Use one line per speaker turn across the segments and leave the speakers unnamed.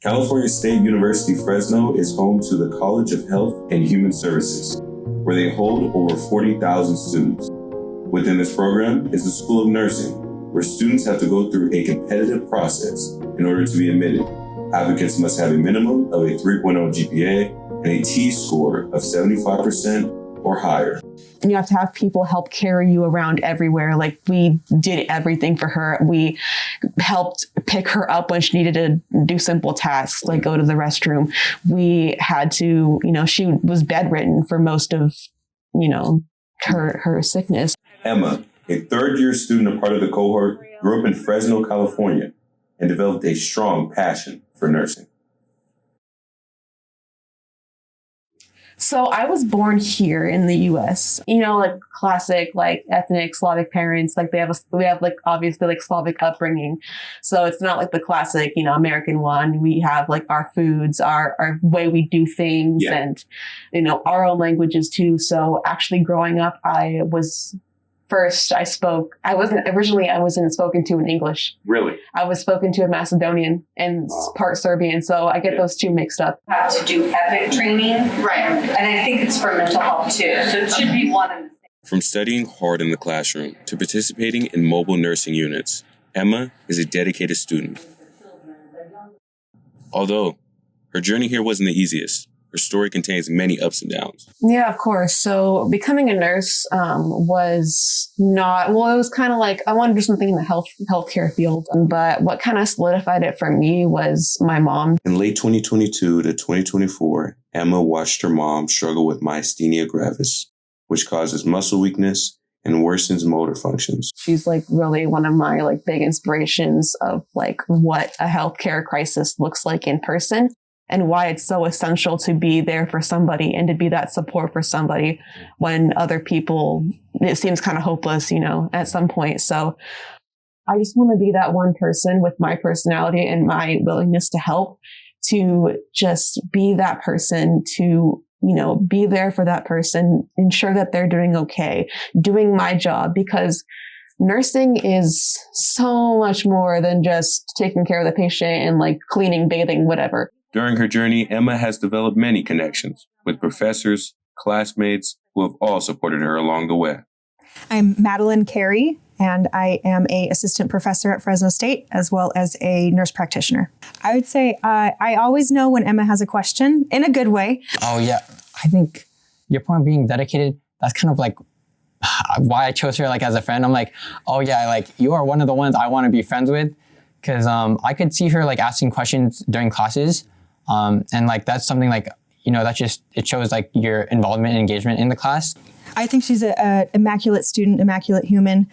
California State University, Fresno is home to the College of Health and Human Services, where they hold over 40,000 students. Within this program is the School of Nursing, where students have to go through a competitive process in order to be admitted. Applicants must have a minimum of a 3.0 GPA and a T-score of 75% or higher.
And you have to have people help carry you around everywhere. Like, we did everything for her. We helped pick her up when she needed to do simple tasks, like go to the restroom. We had to, she was bedridden for most of, her sickness.
Emma, a third-year student and part of the cohort, grew up in Fresno, California, and developed a strong passion for nursing.
So I was born here in the U.S., like classic, like ethnic Slavic parents, like we have like obviously like Slavic upbringing. So it's not like the classic, American one. We have like our foods, our way we do things, and, our own languages too. So actually growing up, I wasn't spoken to in English.
Really?
I was spoken to in Macedonian and part Serbian. So I get those two mixed up.
Have to do EPIC training. Right. And I think it's for mental health too. So it should be one and the same.
From studying hard in the classroom to participating in mobile nursing units, Emma is a dedicated student. Although her journey here wasn't the easiest, her story contains many ups and downs.
Yeah, of course. So becoming a nurse was not, it was kind of like, I wanted to do something in the healthcare field. But what kind of solidified it for me was my mom.
In late 2022 to 2024, Emma watched her mom struggle with myasthenia gravis, which causes muscle weakness and worsens motor functions.
She's like really one of my like big inspirations of like what a healthcare crisis looks like in person. And why it's so essential to be there for somebody and to be that support for somebody when other people, it seems kind of hopeless, at some point. So I just want to be that one person with my personality and my willingness to help, to just be that person, to, be there for that person, ensure that they're doing okay, doing my job, because nursing is so much more than just taking care of the patient and like cleaning, bathing, whatever.
During her journey, Emma has developed many connections with professors, classmates who have all supported her along the way.
I'm Madeline Carey, and I am an assistant professor at Fresno State, as well as a nurse practitioner. I would say I always know when Emma has a question, in a good way.
Oh, yeah. I think your point of being dedicated, that's kind of like why I chose her like as a friend. I'm like, oh, yeah, like you are one of the ones I want to be friends with, because I could see her like asking questions during classes. And like, that's something like, that just, it shows like your involvement and engagement in the class.
I think she's an immaculate student, immaculate human.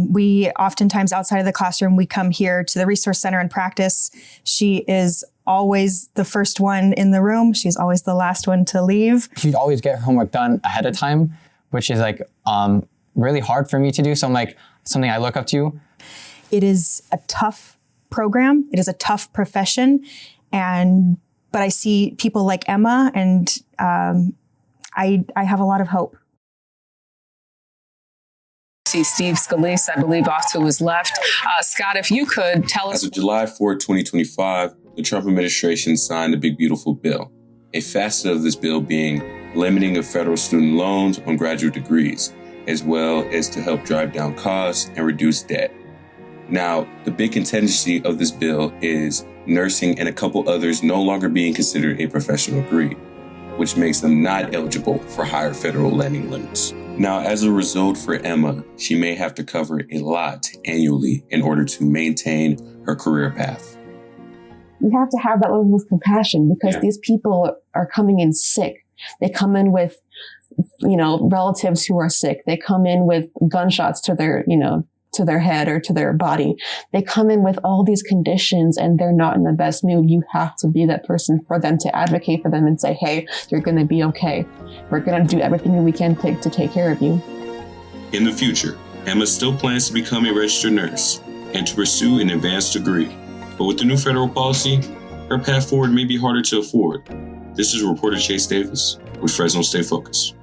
We oftentimes outside of the classroom, we come here to the resource center and practice. She is always the first one in the room. She's always the last one to leave. She'd
always get her homework done ahead of time, which is like really hard for me to do. So I'm like, something I look up to.
It is a tough program. It is a tough profession. But I see people like Emma, and I have a lot of hope.
See Steve Scalise, I believe, off to his left. Scott, if you could tell us.
As of July 4, 2025, the Trump administration signed the Big Beautiful Bill, a facet of this bill being limiting of federal student loans on graduate degrees, as well as to help drive down costs and reduce debt. Now, the big contingency of this bill is nursing and a couple others no longer being considered a professional degree, which makes them not eligible for higher federal lending limits. Now, as a result for Emma, she may have to cover a lot annually in order to maintain her career path.
You have to have that level of compassion, because these people are coming in sick. They come in with, relatives who are sick. They come in with gunshots to their, to their head or to their body. They come in with all these conditions and they're not in the best mood. You have to be that person for them, to advocate for them and say, hey, you're going to be okay. We're going to do everything that we can to take care of you.
In the future, Emma still plans to become a registered nurse and to pursue an advanced degree. But with the new federal policy, her path forward may be harder to afford. This is reporter Chase Davis with Fresno State Focus.